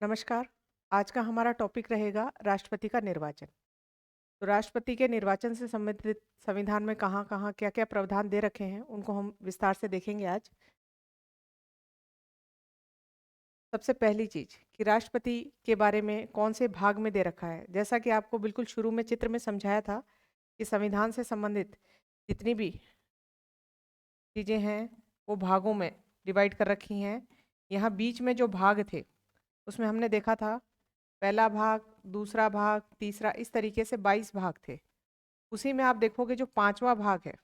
नमस्कार। आज का हमारा टॉपिक रहेगा राष्ट्रपति का निर्वाचन। तो राष्ट्रपति के निर्वाचन से संबंधित संविधान में कहाँ-कहाँ, क्या-क्या प्रावधान दे रखे हैं, उनको हम विस्तार से देखेंगे आज। सबसे पहली चीज कि राष्ट्रपति के बारे में कौन से भाग में दे रखा है। जैसा कि आपको बिल्कुल शुरू में चित्र में समझाया था कि संविधान से संबंधित जितनी भी चीजें हैं वो भागों में डिवाइड कर रखी हैं। यहाँ बीच में जो भाग थे उसमें हमने देखा था पहला भाग, दूसरा भाग, तीसरा, इस तरीके से 22 भाग थे। उसी में आप देखोगे जो पांचवा भाग है,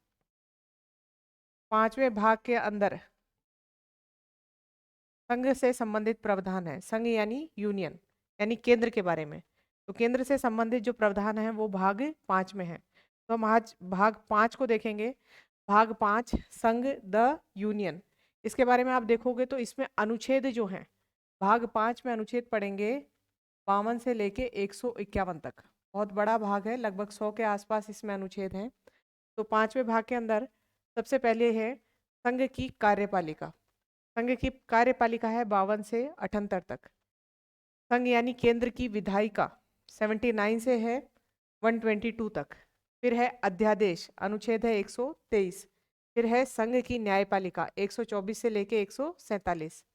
पांचवें भाग के अंदर संघ से संबंधित प्रावधान है। संघ यानी यूनियन, यानी केंद्र के बारे में। तो केंद्र से संबंधित जो प्रावधान है वो भाग 5 में है। तो हम आज भाग 5 को देखेंगे। भाग 5, संघ द यूनियन। इसके बारे में आप देखोगे तो इसमें अनुच्छेद जो हैं, भाग 5 में अनुच्छेद पढ़ेंगे 52 से लेके 151 तक। बहुत बड़ा भाग है, लगभग 100 के आसपास इसमें अनुच्छेद हैं। तो पांचवें भाग के अंदर सबसे पहले है संघ की कार्यपालिका। संघ की कार्यपालिका है 52 से 78 तक। संघ यानी केंद्र की विधायिका 79 से है 122 तक। फिर है अध्यादेश, अनुच्छेद है 123। फिर है संघ की न्यायपालिका 124 से लेके 147।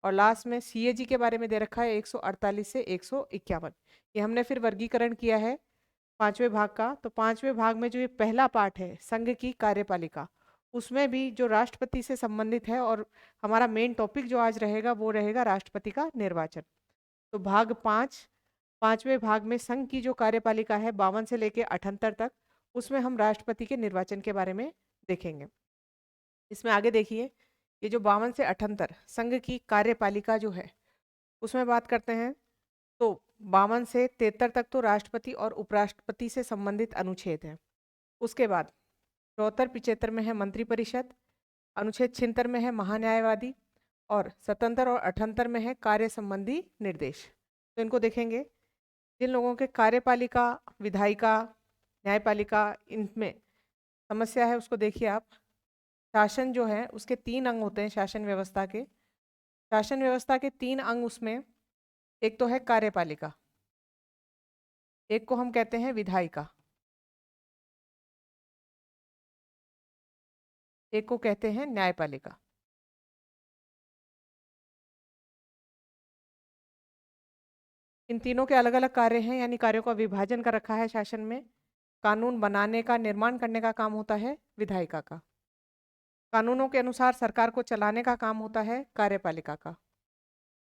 और लास्ट में सीएजी के बारे में दे रखा है 148 से 151। ये हमने फिर वर्गीकरण किया है पांचवें भाग का। तो पांचवें भाग में जो ये पहला पार्ट है संघ की कार्यपालिका, उसमें भी जो राष्ट्रपति से संबंधित है, और हमारा मेन टॉपिक जो आज रहेगा वो रहेगा राष्ट्रपति का निर्वाचन। तो भाग 5, पांचवें भाग में संघ की जो कार्यपालिका है 52 से लेके 78 तक, उसमें हम राष्ट्रपति के निर्वाचन के बारे में देखेंगे। इसमें आगे देखिए, ये जो 52 से 78 संघ की कार्यपालिका जो है उसमें बात करते हैं। तो 52 से 73 तक तो राष्ट्रपति और उपराष्ट्रपति से संबंधित अनुच्छेद हैं। उसके बाद 74-75 में है मंत्रिपरिषद, अनुच्छेद 76 में है महान्यायवादी, और 77 और 78 में है कार्य संबंधी निर्देश। तो इनको देखेंगे। जिन लोगों के कार्यपालिका, विधायिका, न्यायपालिका, इनमें समस्या है उसको देखिए आप। शासन जो है उसके 3 अंग होते हैं शासन व्यवस्था के। शासन व्यवस्था के 3 अंग, उसमें एक तो है कार्यपालिका, एक को हम कहते हैं विधायिका, एक को कहते हैं न्यायपालिका। इन तीनों के अलग अलग कार्य हैं, यानी कार्यों का विभाजन कर रखा है शासन में। कानून बनाने का, निर्माण करने का काम होता है विधायिका का। कानूनों के अनुसार सरकार को चलाने का काम होता है कार्यपालिका का।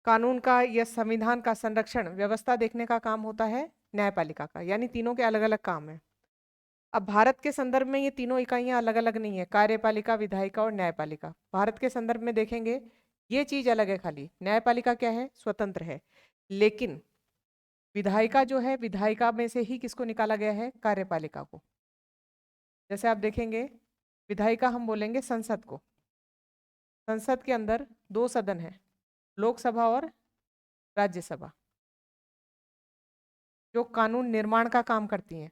कानून का या संविधान का संरक्षण, व्यवस्था देखने का काम होता है न्यायपालिका का। यानी तीनों के अलग अलग काम है। अब भारत के संदर्भ में ये तीनों इकाइयां अलग अलग नहीं है, कार्यपालिका, विधायिका और न्यायपालिका। भारत के संदर्भ में देखेंगे ये चीज अलग है, खाली न्यायपालिका क्या है, स्वतंत्र है। लेकिन विधायिका जो है, विधायिका में से ही किसको निकाला गया है, कार्यपालिका को। जैसे आप देखेंगे, विधायिका हम बोलेंगे संसद को। संसद के अंदर 2 सदन है, लोकसभा और राज्यसभा, जो कानून निर्माण का काम करती हैं।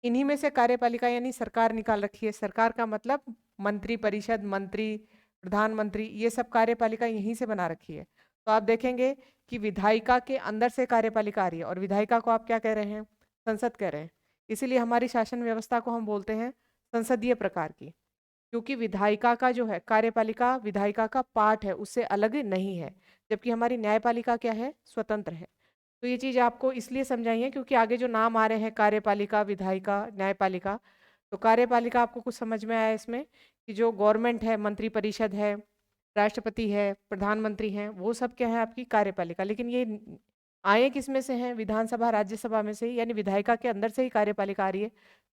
इन्हीं में से कार्यपालिका यानी सरकार निकाल रखी है। सरकार का मतलब मंत्री परिषद, मंत्री, प्रधानमंत्री, ये सब कार्यपालिका यहीं से बना रखी है। तो आप देखेंगे कि विधायिका के अंदर से कार्यपालिका आ रही है, और विधायिका को आप क्या कह रहे हैं, संसद कह रहे हैं। इसीलिए हमारी शासन व्यवस्था को हम बोलते हैं संसदीय प्रकार की, क्योंकि विधायिका का जो है, कार्यपालिका विधायिका का पार्ट है, उससे अलग नहीं है। जबकि हमारी न्यायपालिका क्या है, स्वतंत्र है। तो ये चीज़ आपको इसलिए समझाई है क्योंकि आगे जो नाम आ रहे हैं, कार्यपालिका, विधायिका, न्यायपालिका, तो कार्यपालिका आपको कुछ समझ में आया इसमें कि जो गवर्नमेंट है, मंत्रिपरिषद है, राष्ट्रपति है, प्रधानमंत्री हैं, वो सब क्या है, आपकी कार्यपालिका। लेकिन ये आए किस में से हैं, विधानसभा, राज्यसभा में से ही, यानी विधायिका के अंदर से ही कार्यपालिका आ रही है,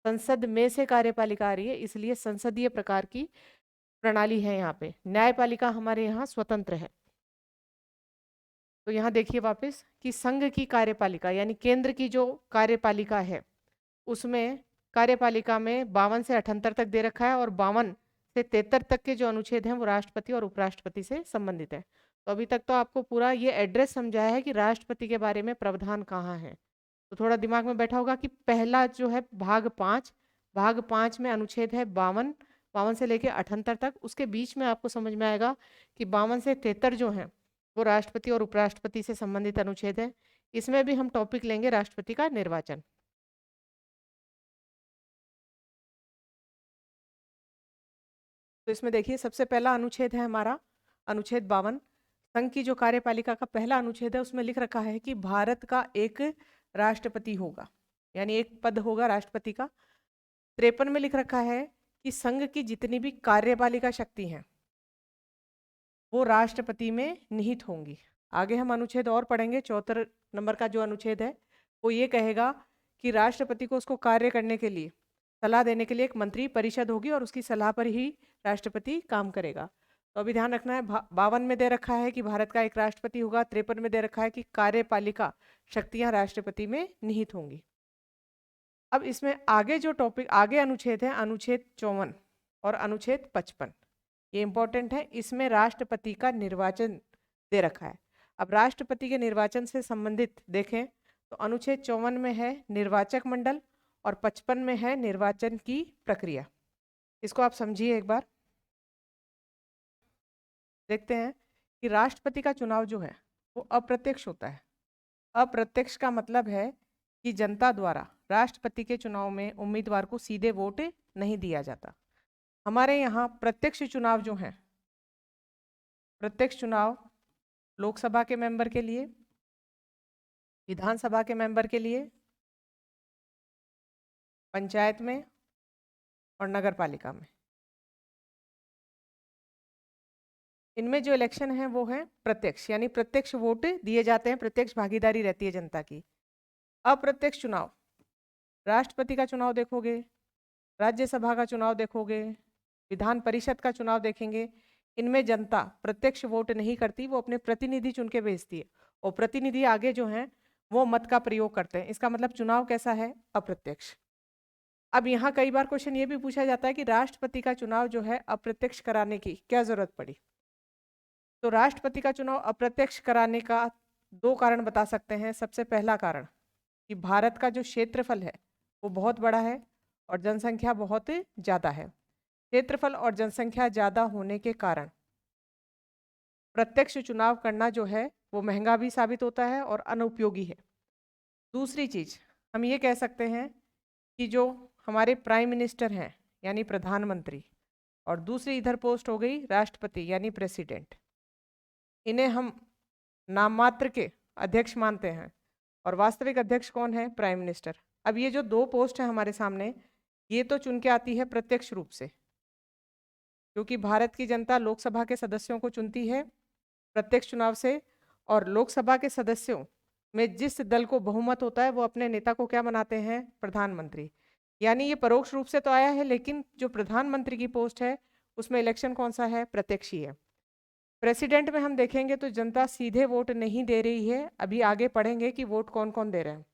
संसद में से कार्यपालिका आ रही है। इसलिए संसदीय प्रकार की प्रणाली है यहाँ पे। न्यायपालिका हमारे यहाँ स्वतंत्र है। तो यहाँ देखिए वापस कि संघ की कार्यपालिका यानी केंद्र की जो कार्यपालिका है, उसमें कार्यपालिका में 52 से 78 तक दे रखा है, और 52 से 73 तक के जो अनुच्छेद हैं वो राष्ट्रपति और उपराष्ट्रपति से संबंधित है। तो अभी तक तो आपको पूरा ये एड्रेस समझाया है कि राष्ट्रपति के बारे में प्रावधान कहाँ है। तो थोड़ा दिमाग में बैठा होगा कि पहला जो है भाग 5, भाग 5 में अनुच्छेद है 52, 52 से लेके 78 तक। उसके बीच में आपको समझ में आएगा कि 52 से 73 जो है वो राष्ट्रपति और उपराष्ट्रपति से संबंधित अनुच्छेद है। इसमें भी हम टॉपिक लेंगे राष्ट्रपति का निर्वाचन। तो इसमें देखिए सबसे पहला अनुच्छेद है हमारा अनुच्छेद 52। संघ की जो कार्यपालिका का पहला अनुच्छेद है उसमें लिख रखा है कि भारत का एक राष्ट्रपति होगा, यानी एक पद होगा राष्ट्रपति का। 53 में लिख रखा है कि संघ की जितनी भी कार्यपालिका शक्ति हैं वो राष्ट्रपति में निहित होंगी। आगे हम अनुच्छेद और पढ़ेंगे। 74 नंबर का जो अनुच्छेद है वो ये कहेगा कि राष्ट्रपति को उसको कार्य करने के लिए सलाह देने के लिए एक मंत्री परिषद होगी और उसकी सलाह पर ही राष्ट्रपति काम करेगा। तो अभी ध्यान रखना है 52 में दे रखा है कि भारत का एक राष्ट्रपति होगा, 53 में दे रखा है कि कार्यपालिका शक्तियां राष्ट्रपति में निहित होंगी। अब इसमें आगे जो टॉपिक आगे अनुच्छेद है अनुच्छेद 54 और अनुच्छेद 55, ये इंपॉर्टेंट है। इसमें राष्ट्रपति का निर्वाचन दे रखा है। अब राष्ट्रपति के निर्वाचन से संबंधित देखें तो अनुच्छेद 54 में है निर्वाचक मंडल और 55 में है निर्वाचन की प्रक्रिया। इसको आप समझिए एक बार। देखते हैं कि राष्ट्रपति का चुनाव जो है वो अप्रत्यक्ष होता है। अप्रत्यक्ष का मतलब है कि जनता द्वारा राष्ट्रपति के चुनाव में उम्मीदवार को सीधे वोट नहीं दिया जाता। हमारे यहाँ प्रत्यक्ष चुनाव जो है, प्रत्यक्ष चुनाव लोकसभा के मेंबर के लिए, विधानसभा के मेंबर के लिए, पंचायत में और नगर पालिका में, इनमें जो इलेक्शन है वो है प्रत्यक्ष, यानी प्रत्यक्ष वोट दिए जाते हैं, प्रत्यक्ष भागीदारी रहती है जनता की। अप्रत्यक्ष चुनाव, राष्ट्रपति का चुनाव देखोगे, राज्यसभा का चुनाव देखोगे, विधान परिषद का चुनाव देखेंगे, इनमें जनता प्रत्यक्ष वोट नहीं करती, वो अपने प्रतिनिधि चुन के भेजती है और प्रतिनिधि आगे जो हैं वो मत का प्रयोग करते हैं। इसका मतलब चुनाव कैसा है? अप्रत्यक्ष। अब यहाँ कई बार क्वेश्चन ये भी पूछा जाता है कि राष्ट्रपति का चुनाव जो है अप्रत्यक्ष कराने की क्या जरूरत पड़ी? तो राष्ट्रपति का चुनाव अप्रत्यक्ष कराने का दो कारण बता सकते हैं। सबसे पहला कारण कि भारत का जो क्षेत्रफल है वो बहुत बड़ा है और जनसंख्या बहुत ज़्यादा है। क्षेत्रफल और जनसंख्या ज़्यादा होने के कारण प्रत्यक्ष चुनाव करना जो है वो महंगा भी साबित होता है और अनुपयोगी है। दूसरी चीज़ हम ये कह सकते हैं कि जो हमारे प्राइम मिनिस्टर हैं यानी प्रधानमंत्री, और दूसरी इधर पोस्ट हो गई राष्ट्रपति यानी प्रेसिडेंट, इन्हें हम नाम मात्र के अध्यक्ष मानते हैं और वास्तविक अध्यक्ष कौन है? Prime minister. अब ये जो दो पोस्ट हैं हमारे सामने, ये तो चुन के आती है प्रत्यक्ष रूप से, क्योंकि भारत की जनता लोकसभा के सदस्यों को चुनती है प्रत्यक्ष चुनाव से, और लोकसभा के सदस्यों में जिस दल को बहुमत होता है वो अपने नेता को क्या बनाते हैं? प्रधानमंत्री। यानी ये परोक्ष रूप से तो आया है, लेकिन जो प्रधानमंत्री की पोस्ट है उसमें इलेक्शन कौन सा है? प्रत्यक्ष ही है। प्रेसिडेंट में हम देखेंगे तो जनता सीधे वोट नहीं दे रही है, अभी आगे पढ़ेंगे कि वोट कौन कौन दे रहे हैं।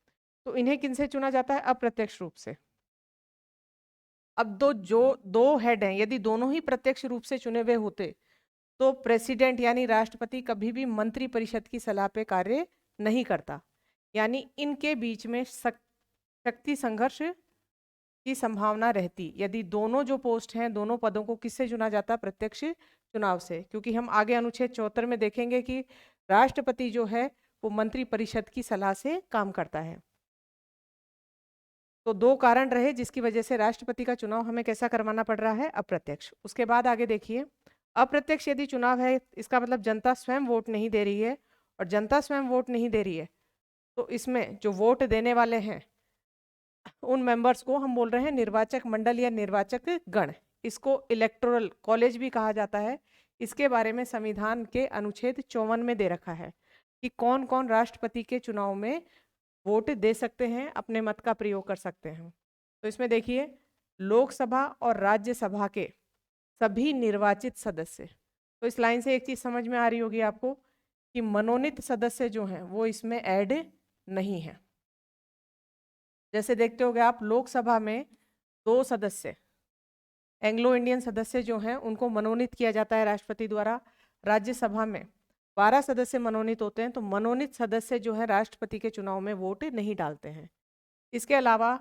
तो इन्हें किनसे चुना जाता है? अप्रत्यक्ष रूप से। अब दो हेड हैं, यदि दोनों ही प्रत्यक्ष रूप से चुने हुए होते तो प्रेसिडेंट यानी राष्ट्रपति कभी भी मंत्री परिषद की सलाह पे कार्य नहीं करता, यानी इनके बीच में शक्ति संघर्ष की संभावना रहती यदि दोनों जो पोस्ट हैं, दोनों पदों को किससे चुना जाता? प्रत्यक्ष चुनाव से। क्योंकि हम आगे अनुच्छेद 74 में देखेंगे कि राष्ट्रपति जो है वो मंत्री परिषद की सलाह से काम करता है। तो दो कारण रहे जिसकी वजह से राष्ट्रपति का चुनाव हमें कैसा करवाना पड़ रहा है? अप्रत्यक्ष। उसके बाद आगे देखिए, अप्रत्यक्ष यदि चुनाव है इसका मतलब जनता स्वयं वोट नहीं दे रही है, और जनता स्वयं वोट नहीं दे रही है तो इसमें जो वोट देने वाले हैं उन मेंबर्स को हम बोल रहे हैं निर्वाचक मंडल या निर्वाचक गण। इसको इलेक्टोरल कॉलेज भी कहा जाता है। इसके बारे में संविधान के अनुच्छेद 54 में दे रखा है कि कौन कौन राष्ट्रपति के चुनाव में वोट दे सकते हैं, अपने मत का प्रयोग कर सकते हैं। तो इसमें देखिए, लोकसभा और राज्यसभा के सभी निर्वाचित सदस्य, तो इस लाइन से एक चीज समझ में आ रही होगी आपको कि मनोनीत सदस्य जो हैं वो इसमें ऐड नहीं है। जैसे देखते होगे आप, लोकसभा में 2 सदस्य एंग्लो इंडियन सदस्य जो हैं उनको मनोनीत किया जाता है राष्ट्रपति द्वारा। राज्यसभा में 12 सदस्य मनोनीत होते हैं, तो मनोनीत सदस्य जो है राष्ट्रपति के चुनाव में वोट नहीं डालते हैं। इसके अलावा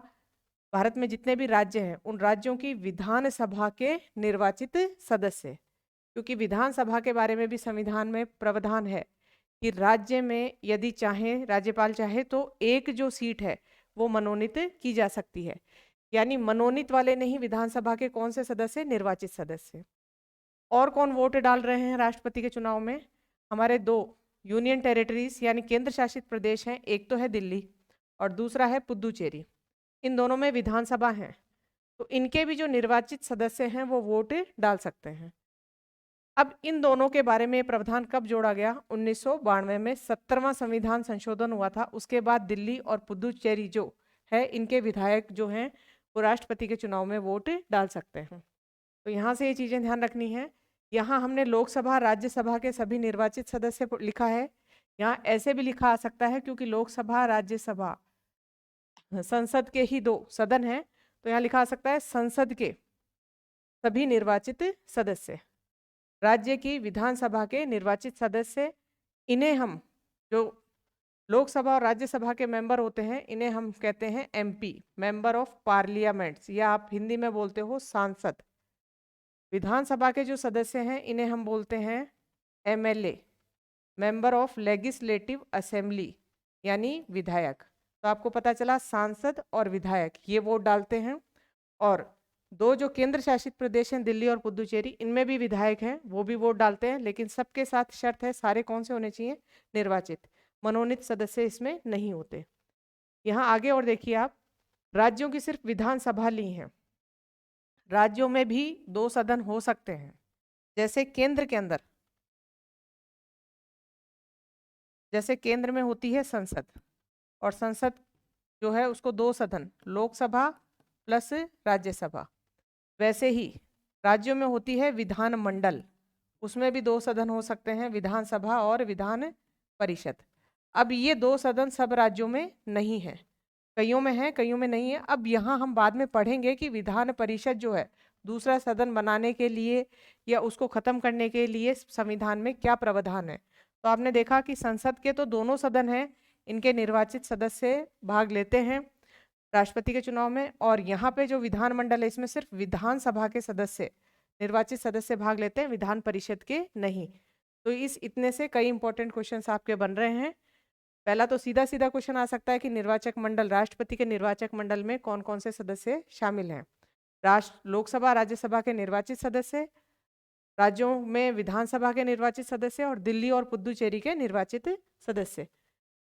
भारत में जितने भी राज्य हैं उन राज्यों की विधानसभा के निर्वाचित सदस्य, क्योंकि विधानसभा के बारे में भी संविधान में प्रावधान है कि राज्य में यदि चाहे, राज्यपाल चाहे तो एक जो सीट है वो मनोनीत की जा सकती है। यानी मनोनीत वाले नहीं, विधानसभा के कौन से सदस्य? निर्वाचित सदस्य। और कौन वोट डाल रहे हैं राष्ट्रपति के चुनाव में? हमारे दो यूनियन टेरिटरीज यानी केंद्र शासित प्रदेश हैं, एक तो है दिल्ली और दूसरा है पुदुचेरी। इन दोनों में विधानसभा है, तो इनके भी जो निर्वाचित सदस्य हैं वो वोट डाल सकते हैं। अब इन दोनों के बारे में प्रावधान कब जोड़ा गया? 1992 में 70वां संविधान संशोधन हुआ था। उसके बाद दिल्ली और पुदुचेरी जो है, इनके विधायक जो हैं वो राष्ट्रपति के चुनाव में वोट डाल सकते हैं। तो यहाँ से ये चीजें ध्यान रखनी है। यहाँ हमने लोकसभा राज्यसभा के सभी निर्वाचित सदस्य लिखा है। यहाँ ऐसे भी लिखा आ सकता है क्योंकि लोकसभा राज्यसभा संसद के ही दो सदन हैं, तो यहाँ लिखा आ सकता है संसद के सभी निर्वाचित सदस्य, राज्य की विधानसभा के निर्वाचित सदस्य। इन्हें हम, जो लोकसभा और राज्यसभा के मेंबर होते हैं, इन्हें हम कहते हैं एमपी, मेंबर ऑफ पार्लियामेंट्स, या आप हिंदी में बोलते हो सांसद। विधानसभा के जो सदस्य हैं इन्हें हम बोलते हैं MLA, member of legislative assembly, यानी विधायक। तो आपको पता चला सांसद और विधायक ये वोट डालते हैं। और दो जो केंद्र शासित प्रदेश हैं दिल्ली और पुदुचेरी, इनमें भी विधायक हैं, वो भी वोट डालते हैं, लेकिन सबके साथ शर्त है सारे कौन से होने चाहिए? निर्वाचित। मनोनीत सदस्य इसमें नहीं होते। यहाँ आगे और देखिए आप, राज्यों की सिर्फ विधानसभा ली है, राज्यों में भी दो सदन हो सकते हैं। जैसे केंद्र के अंदर, जैसे केंद्र में होती है संसद, और संसद जो है उसको दो सदन, लोकसभा प्लस राज्यसभा, वैसे ही राज्यों में होती है विधान मंडल, उसमें भी दो सदन हो सकते हैं, विधानसभा और विधान परिषद। अब ये दो सदन सब राज्यों में नहीं है, कईयों में है कईयों में नहीं है। अब यहाँ हम बाद में पढ़ेंगे कि विधान परिषद जो है दूसरा सदन बनाने के लिए या उसको खत्म करने के लिए संविधान में क्या प्रावधान है। तो आपने देखा कि संसद के तो दोनों सदन हैं, इनके निर्वाचित सदस्य भाग लेते हैं राष्ट्रपति के चुनाव में, और यहाँ पे जो विधानमंडल है इसमें सिर्फ विधानसभा के सदस्य, निर्वाचित सदस्य भाग लेते हैं, विधान परिषद के नहीं। तो इस इतने से कई इंपॉर्टेंट क्वेश्चंस आपके बन रहे हैं। पहला तो सीधा सीधा क्वेश्चन आ सकता है कि निर्वाचक मंडल, राष्ट्रपति के निर्वाचक मंडल में कौन कौन से सदस्य शामिल हैं? लोकसभा राज्यसभा के निर्वाचित सदस्य, राज्यों में विधानसभा के निर्वाचित सदस्य, और दिल्ली और पुदुचेरी के निर्वाचित सदस्य।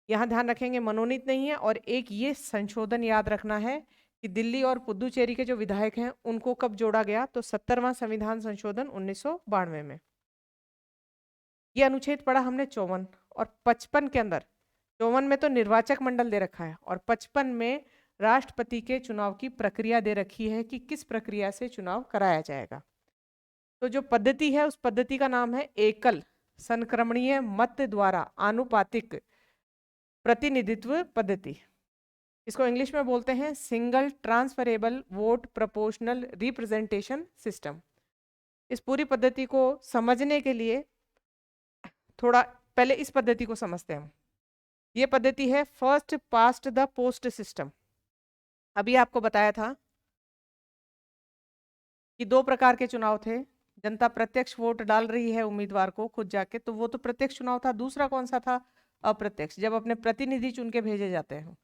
यहाँ ध्यान रखेंगे मनोनीत नहीं है। और एक ये संशोधन याद रखना है कि दिल्ली और पुदुचेरी के जो विधायक हैं उनको कब जोड़ा गया? तो 70वां संविधान संशोधन 1992 में। ये अनुच्छेद पढ़ा हमने 54 और 55 के अंदर। 54 में तो निर्वाचक मंडल दे रखा है और 55 में राष्ट्रपति के चुनाव की प्रक्रिया दे रखी है कि किस प्रक्रिया से चुनाव कराया जाएगा। तो जो पद्धति है उस पद्धति का नाम है एकल संक्रमणीय मत द्वारा आनुपातिक प्रतिनिधित्व पद्धति। इसको इंग्लिश में बोलते हैं single transferable vote proportional representation system. इस पूरी पद्धति को समझने के लिए थोड़ा पहले इस पद्धति को समझते हैं। ये पद्धति है first past the post system. अभी आपको बताया था कि दो प्रकार के चुनाव थे। जनता प्रत्यक्ष वोट डाल रही है उम्मीदवार को खुद जाके, तो वो तो प्रत्यक्ष चुनाव था। दूसरा कौन सा था? अप्रत्यक्ष, जब अपने प्रतिनिधि चुन के भेजे जाते हैं।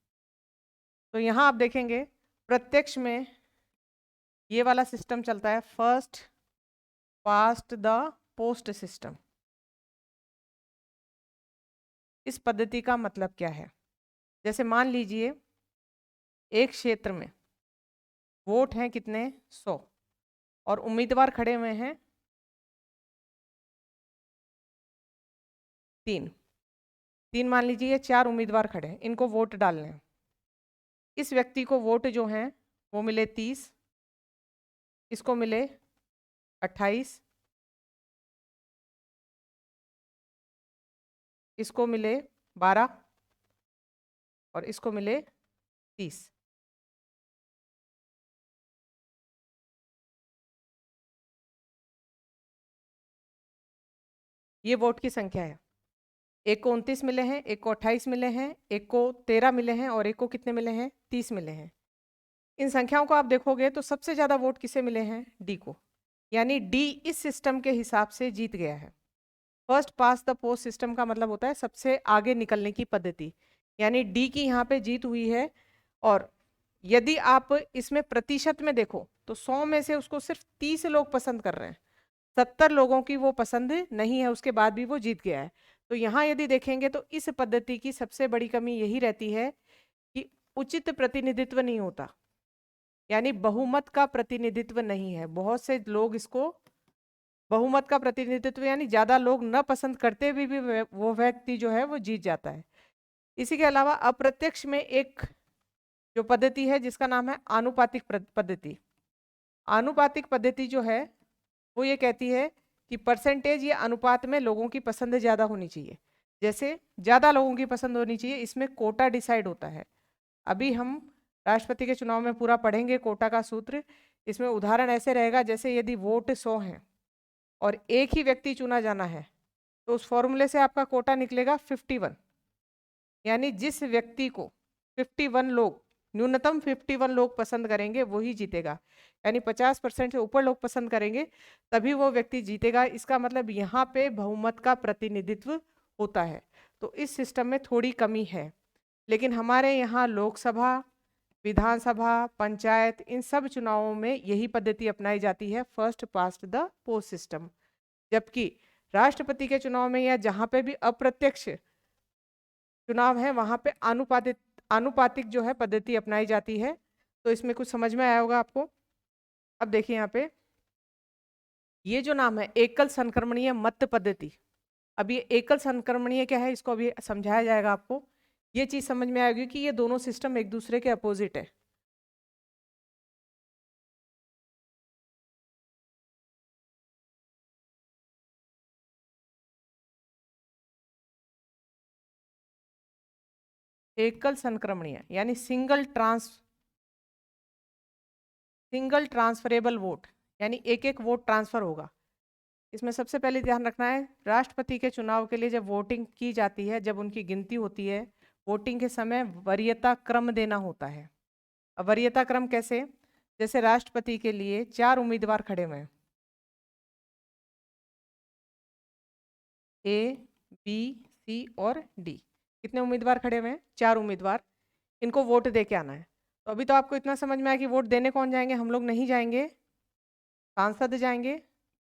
तो यहाँ आप देखेंगे प्रत्यक्ष में ये वाला सिस्टम चलता है, first past the post system. इस पद्धति का मतलब क्या है? जैसे मान लीजिए एक क्षेत्र में वोट हैं कितने? 100, और उम्मीदवार खड़े हुए हैं 3 मान लीजिए 4 उम्मीदवार खड़े हैं, इनको वोट डालने हैं। इस व्यक्ति को वोट जो हैं वो मिले 30, इसको मिले 28, इसको मिले 12 और इसको मिले 30। ये वोट की संख्या है। एक को 29 मिले हैं, एक को 28 मिले हैं, एक को 13 मिले हैं और एक को कितने मिले हैं? 30 मिले हैं। इन संख्याओं को आप देखोगे तो सबसे ज्यादा वोट किसे मिले हैं? डी को। यानी डी इस सिस्टम के हिसाब से जीत गया है। First pass the post system का मतलब होता है सबसे आगे निकलने की पद्धति, यानी डी की यहाँ पे जीत हुई है। और यदि आप इसमें प्रतिशत में देखो तो 100 में से उसको सिर्फ 30 लोग पसंद कर रहे हैं, 70 लोगों की वो पसंद नहीं है, उसके बाद भी वो जीत गया है। तो यहाँ यदि देखेंगे तो इस पद्धति की सबसे बड़ी कमी यही रहती है कि उचित प्रतिनिधित्व नहीं होता, यानी बहुमत का प्रतिनिधित्व नहीं है। बहुत से लोग इसको बहुमत का प्रतिनिधित्व यानी ज्यादा लोग न पसंद करते हुए भी वो व्यक्ति जो है वो जीत जाता है। इसी के अलावा अप्रत्यक्ष में एक जो पद्धति है जिसका नाम है आनुपातिक पद्धति। आनुपातिक पद्धति जो है वो ये कहती है कि परसेंटेज या अनुपात में लोगों की पसंद ज्यादा होनी चाहिए। जैसे ज्यादा लोगों की पसंद होनी चाहिए, इसमें कोटा डिसाइड होता है। अभी हम राष्ट्रपति के चुनाव में पूरा पढ़ेंगे कोटा का सूत्र। इसमें उदाहरण ऐसे रहेगा, जैसे यदि वोट 100 हैं और एक ही व्यक्ति चुना जाना है तो उस फॉर्मूले से आपका कोटा निकलेगा 51, यानी जिस व्यक्ति को 51 लोग, न्यूनतम 51 लोग पसंद करेंगे वही जीतेगा, यानी 50% से ऊपर लोग पसंद करेंगे तभी वो व्यक्ति जीतेगा। इसका मतलब यहाँ पे बहुमत का प्रतिनिधित्व होता है। तो इस सिस्टम में थोड़ी कमी है, लेकिन हमारे यहाँ लोकसभा, विधानसभा, पंचायत, इन सब चुनावों में यही पद्धति अपनाई जाती है, first past the post system. जबकि राष्ट्रपति के चुनाव में या जहाँ पे भी अप्रत्यक्ष चुनाव है वहां पे आनुपातिक जो है पद्धति अपनाई जाती है। तो इसमें कुछ समझ में आया होगा आपको। अब देखिए यहाँ पे ये जो नाम है एकल संक्रमणीय मत पद्धति। अब ये एकल संक्रमणीय क्या है इसको अभी समझाया जाएगा आपको। ये चीज समझ में आएगी कि ये दोनों सिस्टम एक दूसरे के अपोजिट है। एकल संक्रमणीय यानी सिंगल ट्रांसफरेबल वोट, यानी एक एक वोट ट्रांसफर होगा। इसमें सबसे पहले ध्यान रखना है, राष्ट्रपति के चुनाव के लिए जब वोटिंग की जाती है, जब उनकी गिनती होती है, वोटिंग के समय वरीयता क्रम देना होता है। अब वरीयता क्रम कैसे? जैसे राष्ट्रपति के लिए 4 उम्मीदवार खड़े हुए हैं, ए, बी, सी और डी। कितने उम्मीदवार खड़े हुए हैं? 4 उम्मीदवार। इनको वोट दे के आना है। तो अभी तो आपको इतना समझ में आया कि वोट देने कौन जाएंगे? हम लोग नहीं जाएंगे, सांसद जाएंगे।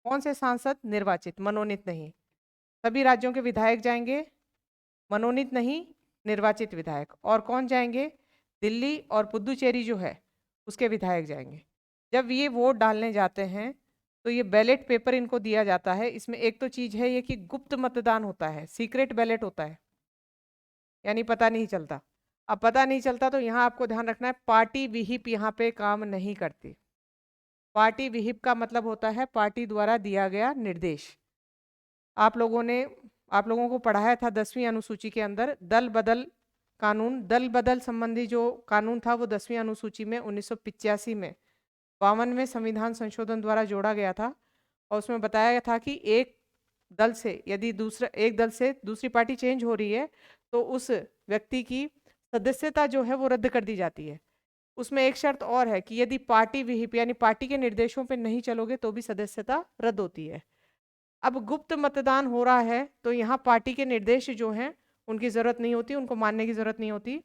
कौन से सांसद? निर्वाचित, मनोनीत नहीं। सभी राज्यों के विधायक जाएंगे, मनोनीत नहीं, निर्वाचित विधायक। और कौन जाएंगे? दिल्ली और पुदुचेरी जो है उसके विधायक जाएंगे। जब ये वोट डालने जाते हैं तो ये बैलेट पेपर इनको दिया जाता है। इसमें एक तो चीज है ये कि गुप्त मतदान होता है, सीक्रेट बैलेट होता है, यानी पता नहीं चलता। अब पता नहीं चलता तो यहाँ आपको ध्यान रखना है, पार्टी विहिप यहाँ पे काम नहीं करती। पार्टी विहिप का मतलब होता है पार्टी द्वारा दिया गया निर्देश। आप लोगों को पढ़ाया था 10वीं अनुसूची के अंदर दल बदल कानून। दल बदल संबंधी जो कानून था वो 10वीं अनुसूची में 1985 में 52वें संविधान संशोधन द्वारा जोड़ा गया था। और उसमें बताया गया था कि एक दल से यदि एक दल से दूसरी पार्टी चेंज हो रही है तो उस व्यक्ति की सदस्यता जो है वो रद्द कर दी जाती है। उसमें एक शर्त और है कि यदि पार्टी विहिप यानी पार्टी के निर्देशों पे नहीं चलोगे तो भी सदस्यता रद्द होती है। अब गुप्त मतदान हो रहा है तो यहाँ पार्टी के निर्देश जो हैं उनकी जरूरत नहीं होती, उनको मानने की जरूरत नहीं होती।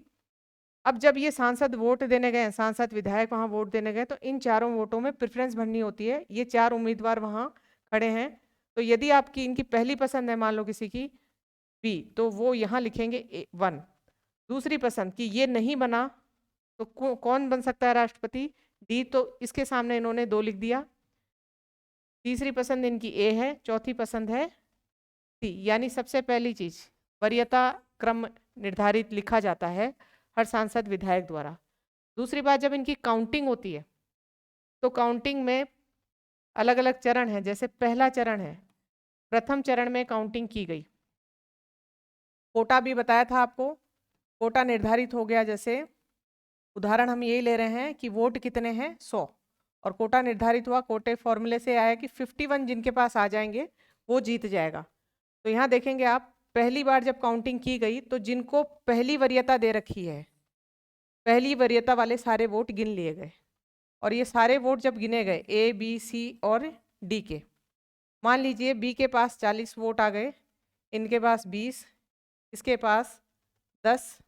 अब जब ये सांसद वोट देने गए, सांसद विधायक वहां वोट देने गए, तो इन चारों वोटों में प्रेफरेंस भरनी होती है। ये 4 उम्मीदवार वहां खड़े हैं, तो यदि आपकी इनकी पहली पसंद है मान लो किसी की बी, तो वो यहाँ लिखेंगे 1। दूसरी पसंद की ये नहीं बना तो कौन बन सकता है राष्ट्रपति? डी, तो इसके सामने इन्होंने 2 लिख दिया। तीसरी पसंद इनकी ए है, चौथी पसंद है सी। यानी सबसे पहली चीज वरीयता क्रम निर्धारित लिखा जाता है हर सांसद विधायक द्वारा। दूसरी बात, जब इनकी काउंटिंग होती है तो काउंटिंग में अलग अलग चरण है। जैसे पहला चरण है, प्रथम चरण में काउंटिंग की गई, कोटा भी बताया था आपको, कोटा निर्धारित हो गया। जैसे उदाहरण हम यही ले रहे हैं कि वोट कितने हैं? 100, और कोटा निर्धारित हुआ। कोटे फॉर्मूले से आया कि 51 जिनके पास आ जाएंगे वो जीत जाएगा। तो यहाँ देखेंगे आप, पहली बार जब काउंटिंग की गई तो जिनको पहली वरीयता दे रखी है, पहली वरीयता वाले सारे वोट गिन लिए गए। और ये सारे वोट जब गिने गए ए, बी, सी और डी के, मान लीजिए बी के पास 40 वोट आ गए, इनके पास 20, इसके पास 10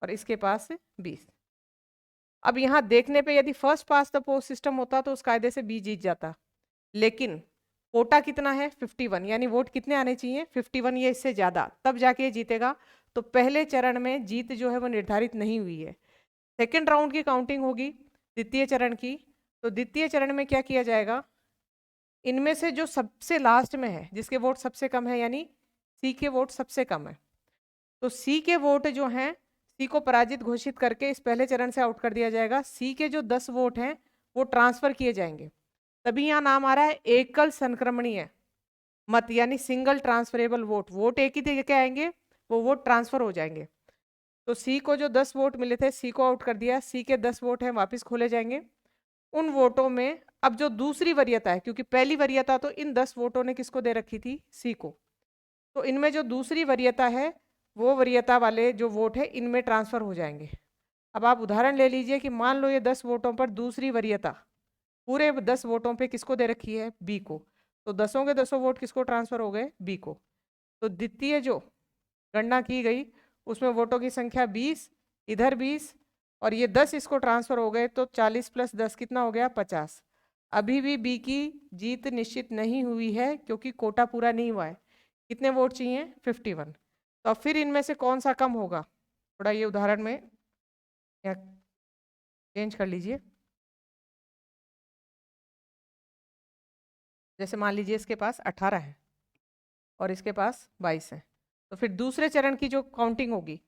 और इसके पास 20। अब यहाँ देखने पे यदि first pass the post system होता तो उस कायदे से बी जीत जाता, लेकिन कोटा कितना है 51, यानी वोट कितने आने चाहिए 51, ये इससे ज्यादा, तब जाके ये जीतेगा। तो पहले चरण में जीत जो है वो निर्धारित नहीं हुई है। सेकेंड राउंड की काउंटिंग होगी द्वितीय चरण की। तो द्वितीय चरण में क्या किया जाएगा, इनमें से जो सबसे लास्ट में है, जिसके वोट सबसे कम है, यानी सी के वोट सबसे कम है, तो सी के वोट जो हैं, सी को पराजित घोषित करके इस पहले चरण से आउट कर दिया जाएगा। सी के जो 10 वोट हैं वो ट्रांसफर किए जाएंगे, तभी यहाँ नाम आ रहा है एकल संक्रमणीय मत, यानी सिंगल ट्रांसफरेबल वोट। वोट एक ही तरीके आएंगे, वो वोट ट्रांसफर हो जाएंगे। तो सी को जो 10 वोट मिले थे, सी को आउट कर दिया, सी के 10 वोट हैं वापस खोले जाएंगे। उन वोटों में अब जो दूसरी वरीयता है, क्योंकि पहली वरीयता तो इन 10 वोटों ने किसको दे रखी थी, सी को, तो इनमें जो दूसरी वरीयता है वो वरीयता वाले जो वोट है इनमें ट्रांसफर हो जाएंगे। अब आप उदाहरण ले लीजिए कि मान लो ये 10 वोटों पर दूसरी वरीयता पूरे 10 वोटों पे किसको दे रखी है, बी को, तो 10 के 10 वोट किसको ट्रांसफर हो गए, बी को। तो द्वितीय जो गणना की गई उसमें वोटों की संख्या 20, इधर 20 और ये 10 इसको ट्रांसफर हो गए, तो 40 + 10 कितना हो गया, 50। अभी भी बी की जीत निश्चित नहीं हुई है क्योंकि कोटा पूरा नहीं हुआ है। कितने वोट चाहिए, 51। तो अब फिर इनमें से कौन सा कम होगा, थोड़ा ये उदाहरण में या चेंज कर लीजिए। जैसे मान लीजिए इसके पास 18 है और इसके पास 22 है, तो फिर दूसरे चरण की जो काउंटिंग होगी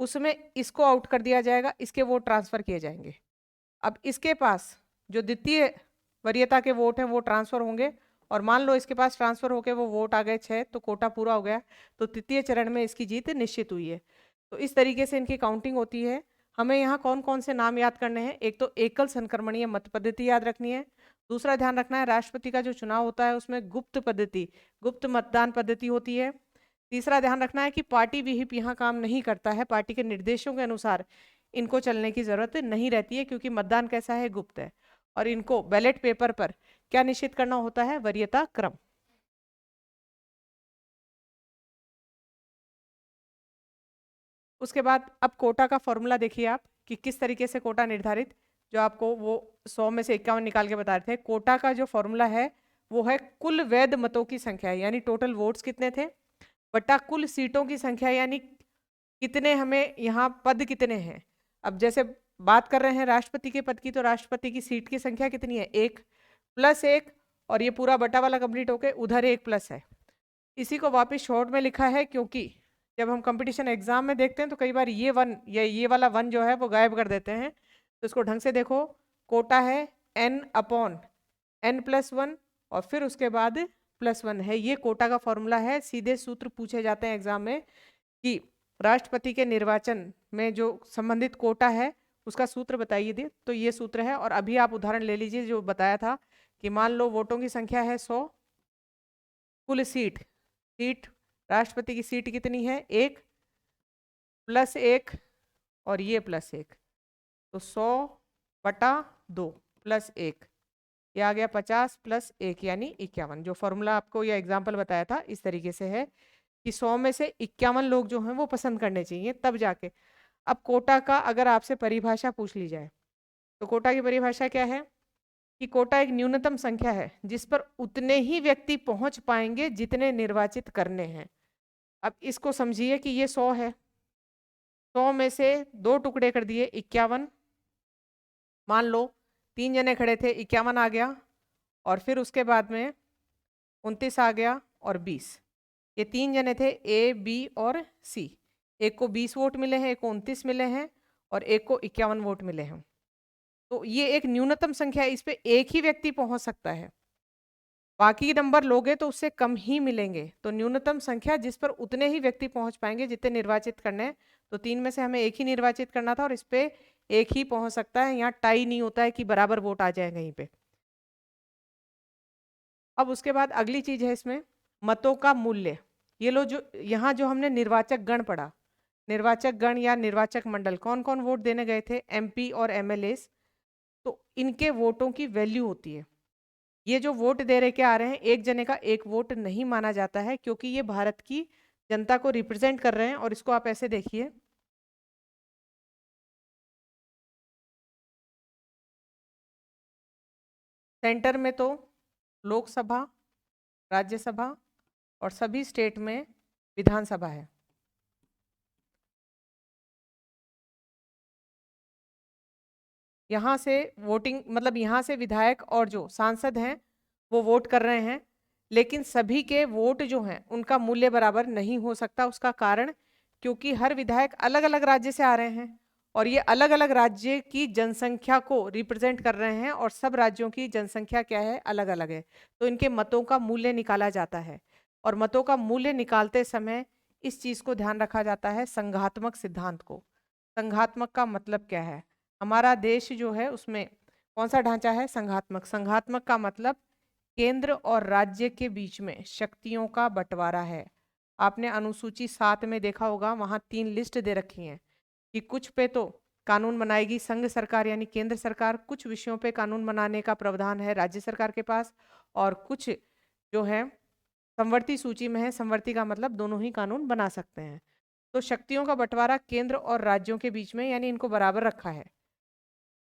उसमें इसको आउट कर दिया जाएगा, इसके वोट ट्रांसफर किए जाएंगे। अब इसके पास जो द्वितीय वरीयता के वोट हैं वो ट्रांसफर होंगे, और मान लो इसके पास ट्रांसफर होके वो वोट आ गए 6, तो कोटा पूरा हो गया, तो तृतीय चरण में इसकी जीत निश्चित हुई है। तो इस तरीके से इनकी काउंटिंग होती है। हमें यहाँ कौन कौन से नाम याद करने हैं, एक तो एकल संक्रमणीय मत पद्धति याद रखनी है, दूसरा ध्यान रखना है राष्ट्रपति का जो चुनाव होता है उसमें गुप्त पद्धति, गुप्त मतदान पद्धति होती है। तीसरा ध्यान रखना है कि पार्टी विहिप यहाँ काम नहीं करता है, पार्टी के निर्देशों के अनुसार इनको चलने की जरूरत नहीं रहती है क्योंकि मतदान कैसा है, गुप्त है। और इनको बैलेट पेपर पर क्या निश्चित करना होता है, वरीयता क्रम। उसके बाद अब कोटा का फॉर्मूला देखिए आप कि किस तरीके से कोटा निर्धारित, जो आपको वो 100 में से 51 निकाल के बता रहे थे। कोटा का जो फॉर्मूला है वो है कुल वैध मतों की संख्या, यानी टोटल वोट्स कितने थे, बटा कुल सीटों की संख्या, यानी कितने हमें यहाँ पद कितने हैं। अब जैसे बात कर रहे हैं राष्ट्रपति के पद की, तो राष्ट्रपति की सीट की संख्या कितनी है, 1 + 1, और ये पूरा बटा वाला कंप्लीट होके उधर 1 प्लस है। इसी को वापस शॉर्ट में लिखा है क्योंकि जब हम कंपटीशन एग्जाम में देखते हैं तो कई बार ये 1 या ये वाला 1 जो है वो गायब कर देते हैं, तो इसको ढंग से देखो। कोटा है n/n+1 और फिर उसके बाद +1 है, ये कोटा का फॉर्मूला है। सीधे सूत्र पूछे जाते हैं एग्जाम में कि राष्ट्रपति के निर्वाचन में जो संबंधित कोटा है उसका सूत्र बताइए दे, तो ये सूत्र है। और अभी आप उदाहरण ले लीजिए जो बताया था कि मान लो वोटों की संख्या है 100, कुल सीट राष्ट्रपति की सीट कितनी है, 1 + 1 और ये +1, तो 100/2 + 1, ये आ गया 50 + 1 यानी 51। जो फॉर्मूला आपको ये एग्जाम्पल बताया था इस तरीके से है कि 100 में से 51 लोग जो हैं वो पसंद करने चाहिए तब जाके। अब कोटा का अगर आपसे परिभाषा पूछ ली जाए तो कोटा की परिभाषा क्या है कि कोटा एक न्यूनतम संख्या है जिस पर उतने ही व्यक्ति पहुंच पाएंगे जितने निर्वाचित करने हैं। अब इसको समझिए कि ये 100 है, 100 में से 2 टुकड़े कर दिए 51, मान लो 3 जने खड़े थे, 51 आ गया, और फिर उसके बाद में 29 आ गया और 20, ये 3 जने थे ए बी और सी, एक को 20 वोट मिले हैं, एक को 29 मिले हैं और एक को 51 वोट मिले हैं। तो ये एक न्यूनतम संख्या है, इस पे एक ही व्यक्ति पहुंच सकता है, बाकी नंबर लोगे तो उससे कम ही मिलेंगे। तो न्यूनतम संख्या जिस पर उतने ही व्यक्ति पहुंच पाएंगे जितने निर्वाचित करने हैं, तो 3 में से हमें एक ही निर्वाचित करना था और इस पे एक ही पहुंच सकता है, यहाँ टाई नहीं होता है कि बराबर वोट आ जाए कहीं पे। अब उसके बाद अगली चीज है इसमें मतों का मूल्य। ये लो, जो यहाँ जो हमने निर्वाचक गण पढ़ा, निर्वाचक गण या निर्वाचक मंडल, कौन कौन वोट देने गए थे, MP और MLAs, तो इनके वोटों की वैल्यू होती है। ये जो वोट दे रहे क्या आ रहे हैं, एक जने का एक वोट नहीं माना जाता है, क्योंकि ये भारत की जनता को रिप्रेजेंट कर रहे हैं। और इसको आप ऐसे देखिए, सेंटर में तो लोकसभा, राज्यसभा और सभी स्टेट में विधानसभा है। यहाँ से वोटिंग मतलब यहाँ से विधायक और जो सांसद हैं वो वोट कर रहे हैं, लेकिन सभी के वोट जो हैं उनका मूल्य बराबर नहीं हो सकता। उसका कारण क्योंकि हर विधायक अलग अलग राज्य से आ रहे हैं और ये अलग अलग राज्य की जनसंख्या को रिप्रेजेंट कर रहे हैं, और सब राज्यों की जनसंख्या क्या है, अलग अलग है। तो इनके मतों का मूल्य निकाला जाता है, और मतों का मूल्य निकालते समय इस चीज को ध्यान रखा जाता है, संघात्मक सिद्धांत को। संघात्मक का मतलब क्या है, हमारा देश जो है उसमें कौन सा ढांचा है, संघात्मक। संघात्मक का मतलब केंद्र और राज्य के बीच में शक्तियों का बंटवारा है। आपने अनुसूची 7 में देखा होगा, वहां 3 लिस्ट दे रखी हैं कि कुछ पे तो कानून बनाएगी संघ सरकार यानी केंद्र सरकार, कुछ विषयों पे कानून बनाने का प्रावधान है राज्य सरकार के पास, और कुछ जो है समवर्ती सूची में है। समवर्ती का मतलब दोनों ही कानून बना सकते हैं। तो शक्तियों का बंटवारा केंद्र और राज्यों के बीच में, यानी इनको बराबर रखा है।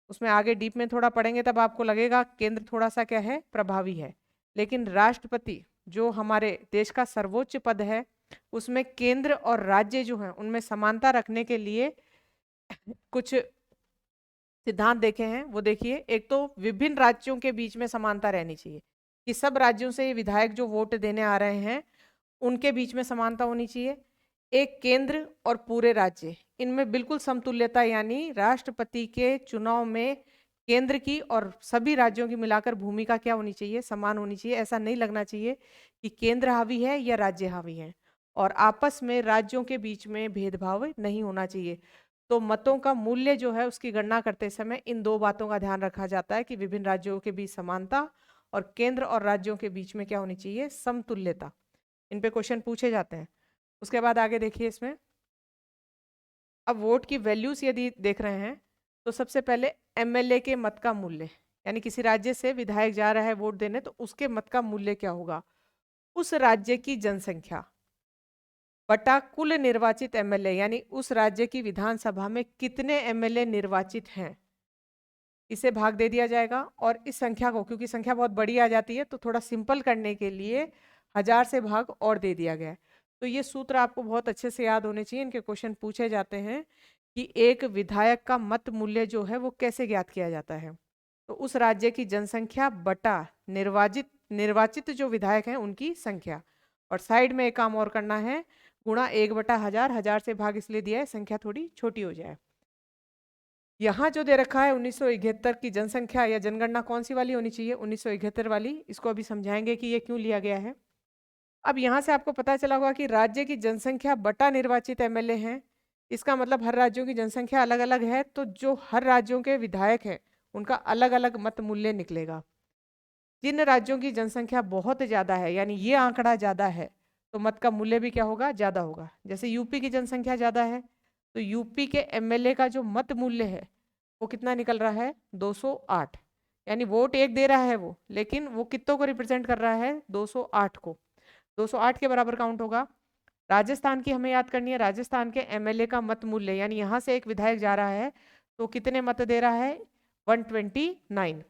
उसमें आगे डीप में थोड़ा पढ़ेंगे तब आपको लगेगा केंद्र थोड़ा सा क्या है, प्रभावी है। लेकिन राष्ट्रपति जो हमारे देश का सर्वोच्च पद है, उसमें केंद्र और राज्य जो है उनमें समानता रखने के लिए कुछ सिद्धांत देखे हैं। वो देखिए, एक तो विभिन्न राज्यों के बीच में समानता रहनी चाहिए, कि सब राज्यों से ये विधायक जो वोट देने आ रहे हैं उनके बीच में समानता होनी चाहिए। एक केंद्र और पूरे राज्य, इनमें बिल्कुल समतुल्यता, यानी राष्ट्रपति के चुनाव में केंद्र की और सभी राज्यों की मिलाकर भूमिका क्या होनी चाहिए, समान होनी चाहिए। ऐसा नहीं लगना चाहिए कि केंद्र हावी है या राज्य हावी है, और आपस में राज्यों के बीच में भेदभाव नहीं होना चाहिए। तो मतों का मूल्य जो है उसकी गणना करते समय इन दो बातों का ध्यान रखा जाता है कि विभिन्न राज्यों के बीच समानता और केंद्र और राज्यों के बीच में क्या होनी चाहिए, समतुल्यता। इन पे क्वेश्चन पूछे जाते हैं। उसके बाद आगे देखिए, इसमें अब वोट की वैल्यूज यदि देख रहे हैं तो सबसे पहले एमएलए के मत का मूल्य, यानी किसी राज्य से विधायक जा रहा है वोट देने तो उसके मत का मूल्य क्या होगा, उस राज्य की जनसंख्या बटा कुल निर्वाचित एमएलए, यानी उस राज्य की विधानसभा में कितने एमएलए निर्वाचित हैं, इसे भाग दे दिया जाएगा। और इस संख्या को, क्योंकि संख्या बहुत बड़ी आ जाती है तो थोड़ा सिंपल करने के लिए 1000 से भाग और दे दिया गया है। तो ये सूत्र आपको बहुत अच्छे से याद होने चाहिए, इनके क्वेश्चन पूछे जाते हैं कि एक विधायक का मत मूल्य जो है वो कैसे ज्ञात किया जाता है। तो उस राज्य की जनसंख्या बटा निर्वाचित निर्वाचित जो विधायक हैं उनकी संख्या, और साइड में एक काम और करना है, गुणा 1/1000, 1000 से भाग इसलिए दिया है संख्या थोड़ी छोटी हो जाए। यहाँ जो दे रखा है 1971 की जनसंख्या या जनगणना कौन सी वाली होनी चाहिए, 1971 वाली। इसको अभी समझाएंगे कि ये क्यों लिया गया है। अब यहाँ से आपको पता चला होगा कि राज्य की जनसंख्या बटा निर्वाचित एमएलए हैं, इसका मतलब हर राज्यों की जनसंख्या अलग अलग है, तो जो हर राज्यों के विधायक हैं उनका अलग अलग मत मूल्य निकलेगा। जिन राज्यों की जनसंख्या बहुत ज्यादा है, यानी ये आंकड़ा ज्यादा है, तो मत का मूल्य भी क्या होगा, ज्यादा होगा। जैसे यूपी की जनसंख्या ज्यादा है तो यूपी के एमएलए का जो मत मूल्य है वो कितना निकल रहा है, 208। यानी वोट एक दे रहा है वो, लेकिन वो कितनों को रिप्रेजेंट कर रहा है, 208 को। 208 के बराबर काउंट होगा। राजस्थान की हमें याद करनी है, राजस्थान के एमएलए का मत मूल्य, यानी यहाँ से एक विधायक जा रहा है तो कितने मत दे रहा है, 129।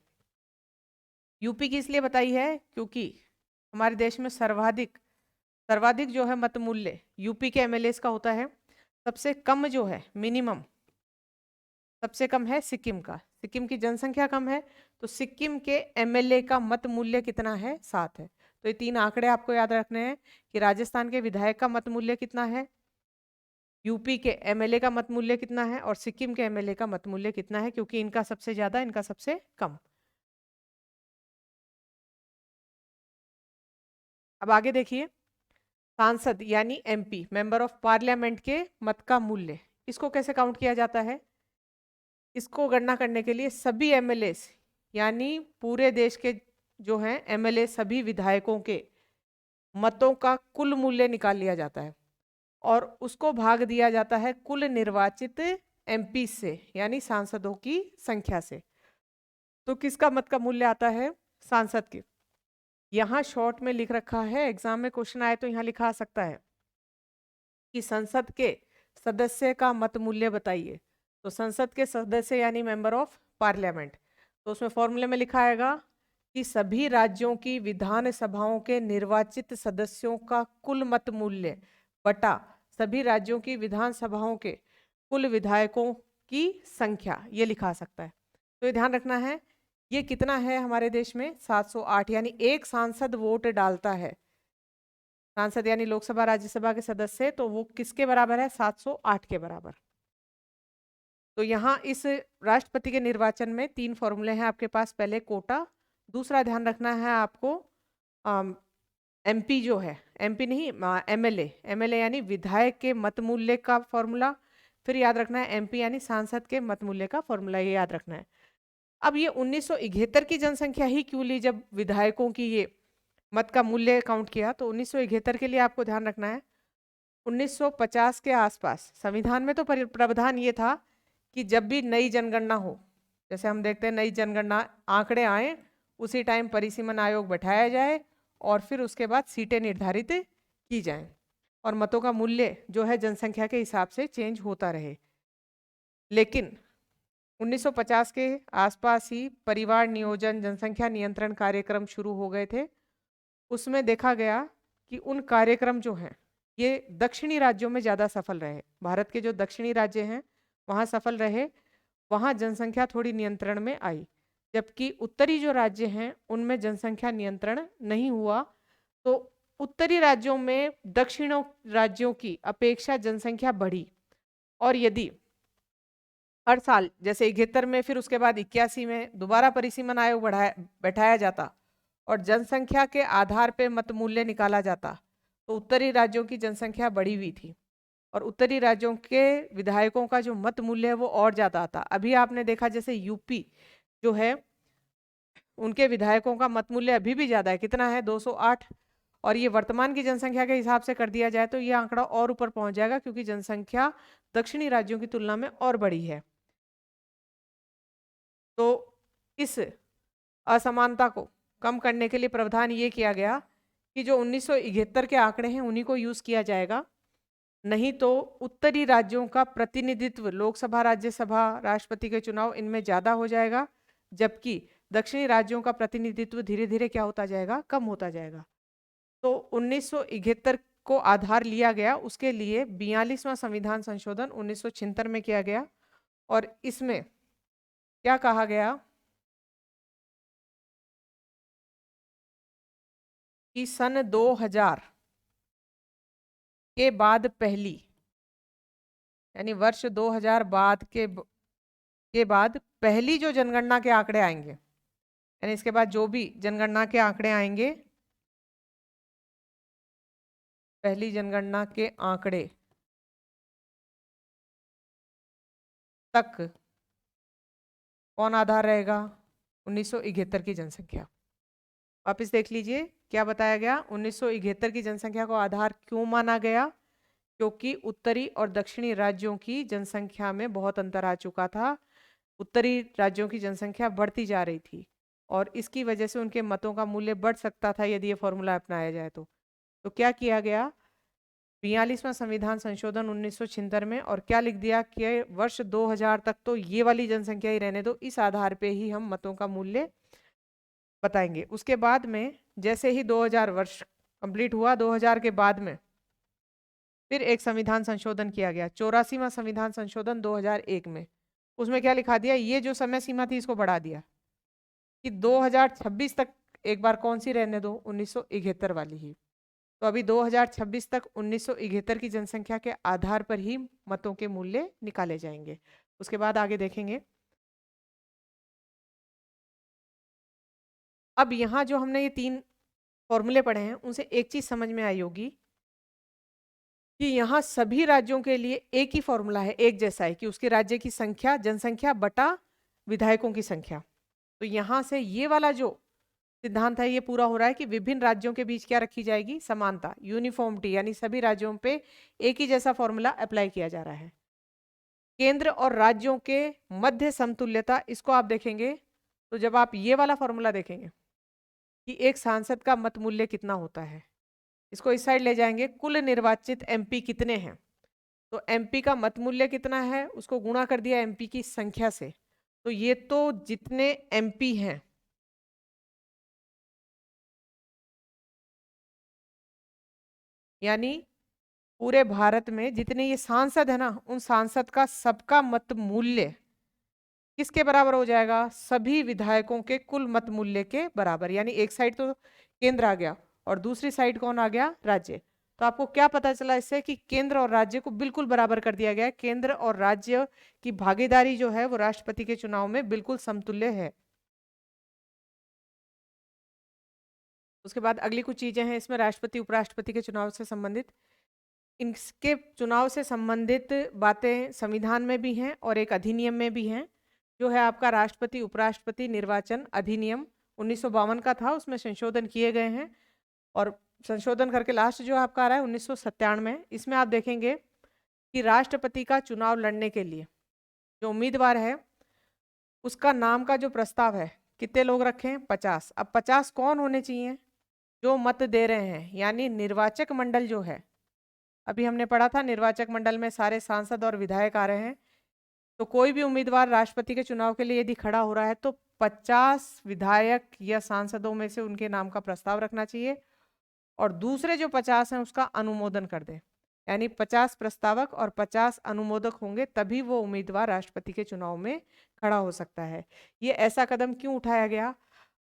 यूपी की इसलिए बताई है क्योंकि हमारे देश में सर्वाधिक सर्वाधिक जो है मत मूल्य यूपी के एमएलए का होता है। सबसे कम जो है, मिनिमम सबसे कम है सिक्किम का। सिक्किम की जनसंख्या कम है तो सिक्किम के एमएलए का मत मूल्य कितना है, 7 है। तो ये 3 आंकड़े आपको याद रखने हैं कि राजस्थान के विधायक का मत मूल्य कितना है, यूपी के एमएलए का मत मूल्य कितना है, और सिक्किम के एमएलए का मत मूल्य कितना है, क्योंकि इनका सबसे ज्यादा इनका सबसे कम। अब आगे देखिए, सांसद यानी एमपी, मेंबर ऑफ पार्लियामेंट के मत का मूल्य, इसको कैसे काउंट किया जाता है। इसको गणना करने के लिए सभी एमएलए यानी पूरे देश के जो हैं एमएलए, सभी विधायकों के मतों का कुल मूल्य निकाल लिया जाता है और उसको भाग दिया जाता है कुल निर्वाचित एमपी से, यानी सांसदों की संख्या से। तो किसका मत का मूल्य आता है, सांसद के। यहाँ शॉर्ट में लिख रखा है, एग्जाम में क्वेश्चन आए तो यहाँ लिखा आ सकता है कि संसद के सदस्य का मत मूल्य बताइए। तो संसद के सदस्य यानी मेंबर ऑफ पार्लियामेंट, तो उसमें फॉर्मूले में लिखा आएगा कि सभी राज्यों की विधान सभाओं के निर्वाचित सदस्यों का कुल मत मूल्य बटा सभी राज्यों की विधान सभाओं के कुल विधायकों की संख्या, ये लिखा आ सकता है। तो ये ध्यान रखना है, ये कितना है हमारे देश में 708, यानी एक सांसद वोट डालता है। सांसद यानी लोकसभा राज्यसभा के सदस्य, तो वो किसके बराबर है? 708 के बराबर। तो यहाँ इस राष्ट्रपति के निर्वाचन में 3 फॉर्मूले हैं आपके पास। पहले कोटा, दूसरा ध्यान रखना है आपको एमपी जो है, एमपी नहीं एमएलए यानी विधायक के मत मूल्य का फॉर्मूला। फिर याद रखना है एमपी यानी सांसद के मत मूल्य का फॉर्मूला, ये याद रखना है। अब ये 1971 की जनसंख्या ही क्यों ली जब विधायकों की ये मत का मूल्य काउंट किया? तो 1971 के लिए आपको ध्यान रखना है 1950 के आसपास संविधान में तो प्रावधान ये था कि जब भी नई जनगणना हो, जैसे हम देखते हैं नई जनगणना आंकड़े आए उसी टाइम परिसीमन आयोग बैठाया जाए और फिर उसके बाद सीटें निर्धारित की जाएं और मतों का मूल्य जो है जनसंख्या के हिसाब से चेंज होता रहे। लेकिन 1950 के आसपास ही परिवार नियोजन जनसंख्या नियंत्रण कार्यक्रम शुरू हो गए थे। उसमें देखा गया कि उन कार्यक्रम जो हैं ये दक्षिणी राज्यों में ज़्यादा सफल रहे। भारत के जो दक्षिणी राज्य हैं वहाँ सफल रहे, वहाँ जनसंख्या थोड़ी नियंत्रण में आई, जबकि उत्तरी जो राज्य हैं उनमें जनसंख्या नियंत्रण नहीं हुआ। तो उत्तरी राज्यों में दक्षिणी राज्यों की अपेक्षा जनसंख्या बढ़ी, और यदि हर साल जैसे 71 में फिर उसके बाद 81 में दोबारा परिसीमन आयोग बैठाया जाता और जनसंख्या के आधार पे मत मूल्य निकाला जाता, तो उत्तरी राज्यों की जनसंख्या बढ़ी हुई थी और उत्तरी राज्यों के विधायकों का जो मत मूल्य है वो और ज़्यादा आता। अभी आपने देखा जैसे यूपी जो है उनके विधायकों का मत मूल्य अभी भी ज़्यादा है, कितना है? 208। और ये वर्तमान की जनसंख्या के हिसाब से कर दिया जाए तो ये आंकड़ा और ऊपर पहुंच जाएगा, क्योंकि जनसंख्या दक्षिणी राज्यों की तुलना में और बड़ी है। तो इस असमानता को कम करने के लिए प्रावधान ये किया गया कि जो 1971 के आंकड़े हैं उन्हीं को यूज किया जाएगा, नहीं तो उत्तरी राज्यों का प्रतिनिधित्व लोकसभा राज्यसभा राष्ट्रपति के चुनाव इनमें ज्यादा हो जाएगा, जबकि दक्षिणी राज्यों का प्रतिनिधित्व धीरे धीरे क्या होता जाएगा? कम होता जाएगा। तो 1971 को आधार लिया गया, उसके लिए 42वां संविधान संशोधन 1976 में किया गया और इसमें क्या कहा गया कि सन 2000 के बाद पहली, यानी वर्ष 2000 के बाद पहली जो जनगणना के आंकड़े आएंगे, यानी इसके बाद जो भी जनगणना के आंकड़े आएंगे, पहली जनगणना के आंकड़े तक कौन आधार रहेगा? 1971 की जनसंख्या। वापिस देख लीजिए क्या बताया गया। 1971 की जनसंख्या को आधार क्यों माना गया? क्योंकि उत्तरी और दक्षिणी राज्यों की जनसंख्या में बहुत अंतर आ चुका था। उत्तरी राज्यों की जनसंख्या बढ़ती जा रही थी और इसकी वजह से उनके मतों का मूल्य बढ़ सकता था यदि ये फॉर्मूला अपनाया जाए तो क्या किया गया? 42वां संविधान संशोधन 1976 में, और क्या लिख दिया कि वर्ष 2000 तक तो ये वाली जनसंख्या ही रहने दो, इस आधार पे ही हम मतों का मूल्य बताएंगे। उसके बाद में जैसे ही 2000 वर्ष कंप्लीट हुआ, 2000 के बाद में फिर एक संविधान संशोधन किया गया, 84वां संविधान संशोधन 2001 में। उसमें क्या लिखा दिया? ये जो समय सीमा थी इसको बढ़ा दिया कि 2026 तक एक बार कौन सी रहने दो? 1971 वाली ही। तो अभी 2026 तक 1971 की जनसंख्या के आधार पर ही मतों के मूल्य निकाले जाएंगे। उसके बाद आगे देखेंगे। अब यहाँ जो हमने ये 3 फॉर्मूले पढ़े हैं उनसे एक चीज समझ में आई होगी कि यहाँ सभी राज्यों के लिए एक ही फॉर्मूला है, एक जैसा है कि उसके राज्य की संख्या, जनसंख्या बटा विधायकों की संख्या। तो यहाँ से ये वाला जो सिद्धांत है ये पूरा हो रहा है कि विभिन्न राज्यों के बीच क्या रखी जाएगी? समानता, यूनिफॉर्मिटी, यानी सभी राज्यों पे एक ही जैसा फॉर्मूला अप्लाई किया जा रहा है। केंद्र और राज्यों के मध्य समतुल्यता, इसको आप देखेंगे तो जब आप ये वाला फॉर्मूला देखेंगे कि एक सांसद का मत मूल्य कितना होता है। इसको इस साइड ले जाएंगे, कुल निर्वाचित एमपी कितने हैं, तो एमपी का मत मूल्य कितना है उसको गुणा कर दिया एमपी की संख्या से। तो ये तो जितने एमपी हैं, यानी पूरे भारत में जितने ये सांसद है ना, उन सांसद का सबका मत मूल्य किसके बराबर हो जाएगा, सभी विधायकों के कुल मत मूल्य के बराबर। यानी एक साइड तो केंद्र आ गया और दूसरी साइड कौन आ गया, राज्य। तो आपको क्या पता चला इससे कि केंद्र और राज्य को बिल्कुल बराबर कर दिया गया है। केंद्र और राज्य की भागीदारी जो है वो राष्ट्रपति के चुनाव में बिल्कुल समतुल्य है। उसके बाद अगली कुछ चीजें हैं इसमें राष्ट्रपति उपराष्ट्रपति के चुनाव से संबंधित। इनके चुनाव से संबंधित बातें संविधान में भी हैं और एक अधिनियम में भी हैं, जो है आपका राष्ट्रपति उपराष्ट्रपति निर्वाचन अधिनियम 1952 का था, उसमें संशोधन किए गए हैं। और संशोधन करके लास्ट जो आपका आ रहा है 1997। इसमें आप देखेंगे कि राष्ट्रपति का चुनाव लड़ने के लिए जो उम्मीदवार है उसका नाम का जो प्रस्ताव है, कितने लोग रखें, 50। अब 50 कौन होने चाहिए, जो मत दे रहे हैं, यानी निर्वाचक मंडल जो है। अभी हमने पढ़ा था निर्वाचक मंडल में सारे सांसद और विधायक आ रहे हैं। तो कोई भी उम्मीदवार राष्ट्रपति के चुनाव के लिए यदि खड़ा हो रहा है तो 50 विधायक या सांसदों में से उनके नाम का प्रस्ताव रखना चाहिए और दूसरे जो 50 हैं उसका अनुमोदन कर दे। यानी 50 प्रस्तावक और 50 अनुमोदक होंगे तभी वो उम्मीदवार राष्ट्रपति के चुनाव में खड़ा हो सकता है। ये ऐसा कदम क्यों उठाया गया,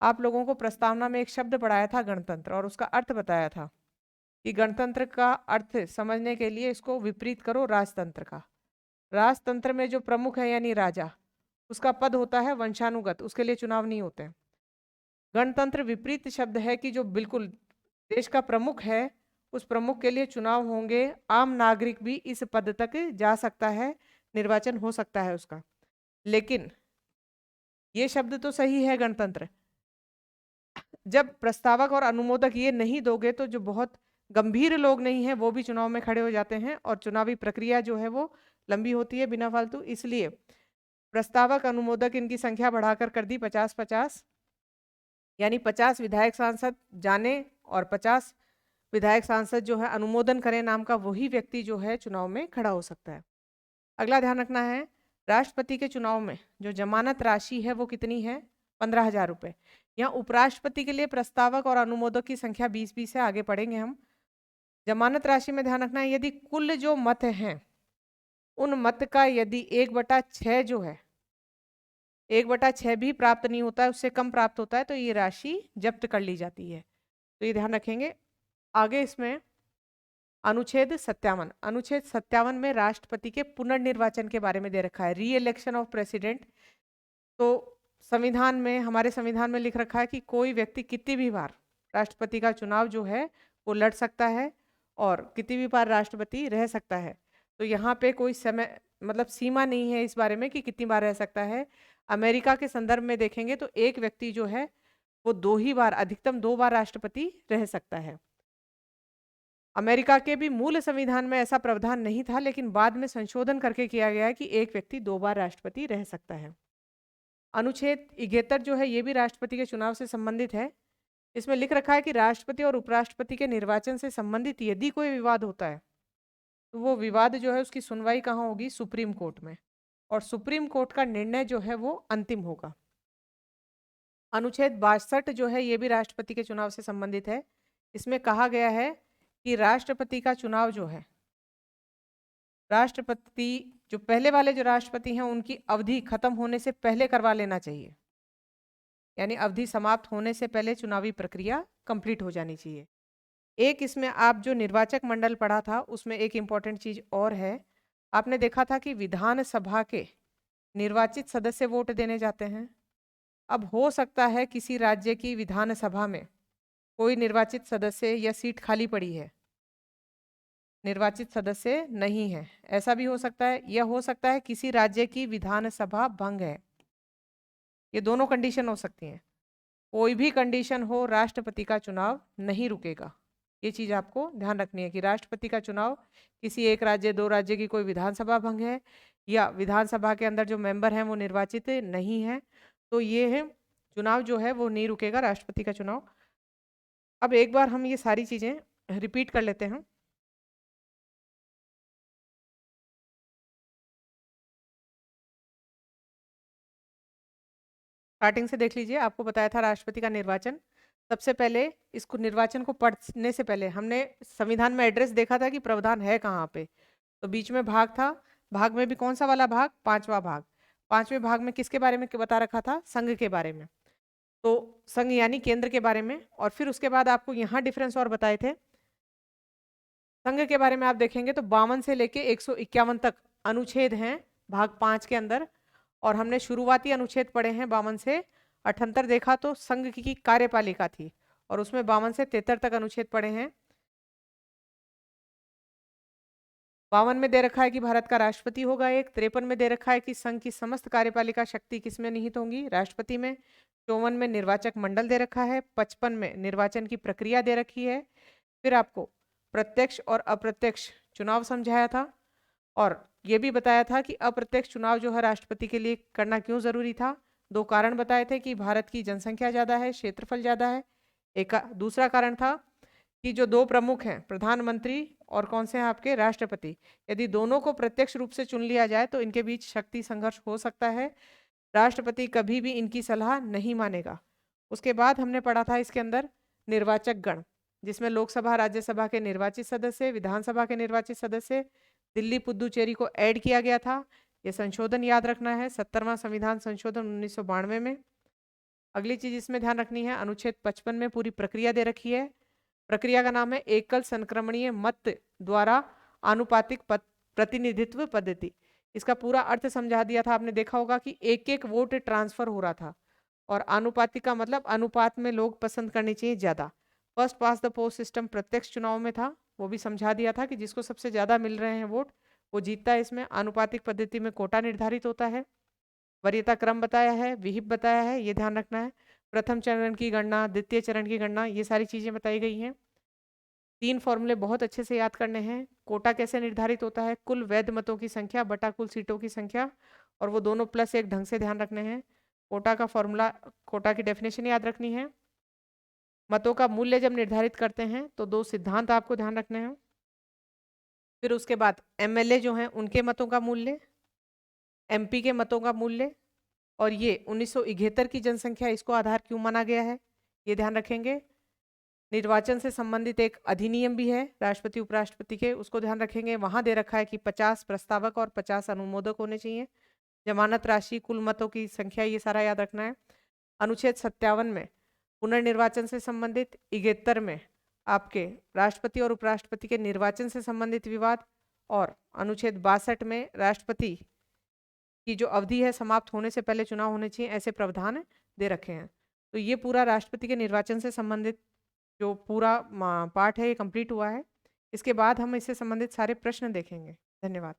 आप लोगों को प्रस्तावना में एक शब्द पढ़ाया था गणतंत्र, और उसका अर्थ बताया था कि गणतंत्र का अर्थ समझने के लिए इसको विपरीत करो राजतंत्र का। राजतंत्र में जो प्रमुख है यानी राजा, उसका पद होता है वंशानुगत, उसके लिए चुनाव नहीं होते। गणतंत्र विपरीत शब्द है कि जो बिल्कुल देश का प्रमुख है उस प्रमुख के लिए चुनाव होंगे, आम नागरिक भी इस पद तक जा सकता है, निर्वाचन हो सकता है उसका। लेकिन ये शब्द तो सही है गणतंत्र, जब प्रस्तावक और अनुमोदक ये नहीं दोगे तो जो बहुत गंभीर लोग नहीं है वो भी चुनाव में खड़े हो जाते हैं और चुनावी प्रक्रिया जो है वो लंबी होती है बिना फालतू। इसलिए प्रस्तावक अनुमोदक इनकी संख्या बढ़ाकर कर दी 50-50, यानी 50 विधायक सांसद जाने और 50 विधायक सांसद जो है अनुमोदन करें नाम का, वही व्यक्ति जो है चुनाव में खड़ा हो सकता है। अगला ध्यान रखना है, राष्ट्रपति के चुनाव में जो जमानत राशि है वो कितनी है, 15,000 रुपये। यहाँ उपराष्ट्रपति के लिए प्रस्तावक और अनुमोदक की संख्या 20-20 है, आगे पढ़ेंगे हम। जमानत राशि में ध्यान रखना है यदि कुल जो मत हैं उन मत का यदि 1/6 जो है, 1/6 भी प्राप्त नहीं होता है, उससे कम प्राप्त होता है तो ये राशि जब्त कर ली जाती है। तो ये ध्यान रखेंगे। आगे इसमें अनुच्छेद 57, अनुच्छेद 57 में राष्ट्रपति के पुनर्निर्वाचन के बारे में दे रखा है, री इलेक्शन ऑफ प्रेसिडेंट। तो संविधान में, हमारे संविधान में लिख रखा है कि कोई व्यक्ति कितनी भी बार राष्ट्रपति का चुनाव जो है वो लड़ सकता है और कितनी भी बार राष्ट्रपति रह सकता है। तो यहाँ पे कोई समय मतलब सीमा नहीं है इस बारे में कि कितनी बार रह सकता है। अमेरिका के संदर्भ में देखेंगे तो एक व्यक्ति जो है वो 2 ही बार, अधिकतम 2 बार राष्ट्रपति रह सकता है। अमेरिका के भी मूल संविधान में ऐसा प्रावधान नहीं था, लेकिन बाद में संशोधन करके किया गया है कि एक व्यक्ति 2 बार राष्ट्रपति रह सकता है। अनुच्छेद 71 जो है ये भी राष्ट्रपति के चुनाव से संबंधित है। इसमें लिख रखा है कि राष्ट्रपति और उपराष्ट्रपति के निर्वाचन से संबंधित यदि कोई विवाद होता है तो वो विवाद जो है उसकी सुनवाई कहाँ होगी, सुप्रीम कोर्ट में, और सुप्रीम कोर्ट का निर्णय जो है वो अंतिम होगा। अनुच्छेद 62 जो है ये भी राष्ट्रपति के चुनाव से संबंधित है। इसमें कहा गया है कि राष्ट्रपति का चुनाव जो है, राष्ट्रपति जो पहले वाले जो राष्ट्रपति हैं उनकी अवधि खत्म होने से पहले करवा लेना चाहिए, यानी अवधि समाप्त होने से पहले चुनावी प्रक्रिया कंप्लीट हो जानी चाहिए। एक इसमें आप जो निर्वाचक मंडल पढ़ा था उसमें एक इम्पॉर्टेंट चीज और है, आपने देखा था कि विधानसभा के निर्वाचित सदस्य वोट देने जाते हैं। अब हो सकता है किसी राज्य की विधानसभा में कोई निर्वाचित सदस्य या सीट खाली पड़ी है, निर्वाचित सदस्य नहीं है, ऐसा भी हो सकता है। यह हो सकता है किसी राज्य की विधानसभा भंग है, ये दोनों कंडीशन हो सकती हैं। कोई भी कंडीशन हो राष्ट्रपति का चुनाव नहीं रुकेगा। ये चीज आपको ध्यान रखनी है कि राष्ट्रपति का चुनाव किसी एक राज्य, 2 राज्य की कोई विधानसभा भंग है या विधानसभा के अंदर जो मेंबर हैं वो निर्वाचित नहीं है, तो ये है चुनाव जो है वो नहीं रुकेगा, राष्ट्रपति का चुनाव। अब एक बार हम ये सारी चीजें रिपीट कर लेते हैं। स्टार्टिंग से देख लीजिए, आपको बताया था राष्ट्रपति का निर्वाचन। सबसे पहले इसको निर्वाचन को पढ़ने से पहले हमने संविधान में एड्रेस देखा था कि प्रावधान है कहाँ पे। तो बीच में भाग था, भाग में भी कौन सा वाला भाग, पांचवा भाग। पांचवें भाग में किसके बारे में बता रखा था, संघ के बारे में। तो संघ यानी केंद्र के बारे में। और फिर उसके बाद आपको यहाँ डिफरेंस और बताए थे। संघ के बारे में आप देखेंगे तो 52 से लेके 151 तक अनुच्छेद हैं भाग 5 के अंदर। और हमने शुरुआती अनुच्छेद पढ़े हैं 52 से 78 देखा तो संघ की कार्यपालिका थी, और उसमें 52 से 73 तक अनुच्छेद पढ़े हैं। 52 में दे रखा है कि भारत का राष्ट्रपति होगा एक। 53 में दे रखा है कि संघ की समस्त कार्यपालिका शक्ति किसमें निहित होंगी, राष्ट्रपति में। 54 में निर्वाचक मंडल दे रखा है। 55 में निर्वाचन की प्रक्रिया दे रखी है। फिर आपको प्रत्यक्ष और अप्रत्यक्ष चुनाव समझाया था, और ये भी बताया था कि अप्रत्यक्ष चुनाव जो है राष्ट्रपति के लिए करना क्यों जरूरी था। दो कारण बताए थे कि भारत की जनसंख्या ज्यादा है, क्षेत्रफल ज्यादा है। एक दूसरा कारण था कि जो दो प्रमुख हैं, प्रधानमंत्री और कौन से हैं आपके, राष्ट्रपति, यदि दोनों को प्रत्यक्ष रूप से चुन लिया जाए तो इनके बीच शक्ति संघर्ष हो सकता है। राष्ट्रपति कभी भी इनकी सलाह नहीं मानेगा। उसके बाद हमने पढ़ा था इसके अंदर निर्वाचक गण, जिसमें लोकसभा राज्यसभा के निर्वाचित सदस्य, विधानसभा के निर्वाचित सदस्य, दिल्ली पुदुचेरी को ऐड किया गया था। ये संशोधन याद रखना है, 70वां संविधान संशोधन 1992 में। अगली चीज इसमें ध्यान रखनी है, अनुच्छेद 55 में पूरी प्रक्रिया दे रखी है। प्रक्रिया का नाम है एकल संक्रमणीय मत द्वारा आनुपातिक प्रतिनिधित्व पद्धति। इसका पूरा अर्थ समझा दिया था, आपने देखा होगा कि एक एक वोट ट्रांसफर हो रहा था। और आनुपातिक का मतलब अनुपात में लोग पसंद करने चाहिए ज्यादा। First pass the post system प्रत्यक्ष चुनाव में था, वो भी समझा दिया था कि जिसको सबसे ज्यादा मिल रहे हैं वोट वो जीतता है। इसमें आनुपातिक पद्धति में कोटा निर्धारित होता है। वरीयता क्रम बताया है, विहिप बताया है, ये ध्यान रखना है। प्रथम चरण की गणना, द्वितीय चरण की गणना, ये सारी चीजें बताई गई हैं। 3 फॉर्मूले बहुत अच्छे से याद करने हैं। कोटा कैसे निर्धारित होता है, कुल वैध मतों की संख्या बटा कुल सीटों की संख्या, और वो दोनों प्लस एक ढंग से ध्यान रखने हैं। कोटा का फॉर्मूला, कोटा की डेफिनेशन याद रखनी है। मतों का मूल्य जब निर्धारित करते हैं तो दो सिद्धांत आपको ध्यान रखने हैं। फिर उसके बाद एमएलए जो हैं उनके मतों का मूल्य, एमपी के मतों का मूल्य, और ये 1971 की जनसंख्या, इसको आधार क्यों माना गया है ये ध्यान रखेंगे। निर्वाचन से संबंधित एक अधिनियम भी है राष्ट्रपति उपराष्ट्रपति के, उसको ध्यान रखेंगे। वहां दे रखा है कि 50 प्रस्तावक और 50 अनुमोदक होने चाहिए। जमानत राशि, कुल मतों की संख्या, ये सारा याद रखना है। अनुच्छेद 57 में पुनर्निर्वाचन से संबंधित, 71 में आपके राष्ट्रपति और उपराष्ट्रपति के निर्वाचन से संबंधित विवाद, और अनुच्छेद 62 में राष्ट्रपति की जो अवधि है समाप्त होने से पहले चुनाव होने चाहिए, ऐसे प्रावधान दे रखे हैं। तो ये पूरा राष्ट्रपति के निर्वाचन से संबंधित जो पूरा पार्ट है ये कंप्लीट हुआ है। इसके बाद हम इससे संबंधित सारे प्रश्न देखेंगे। धन्यवाद।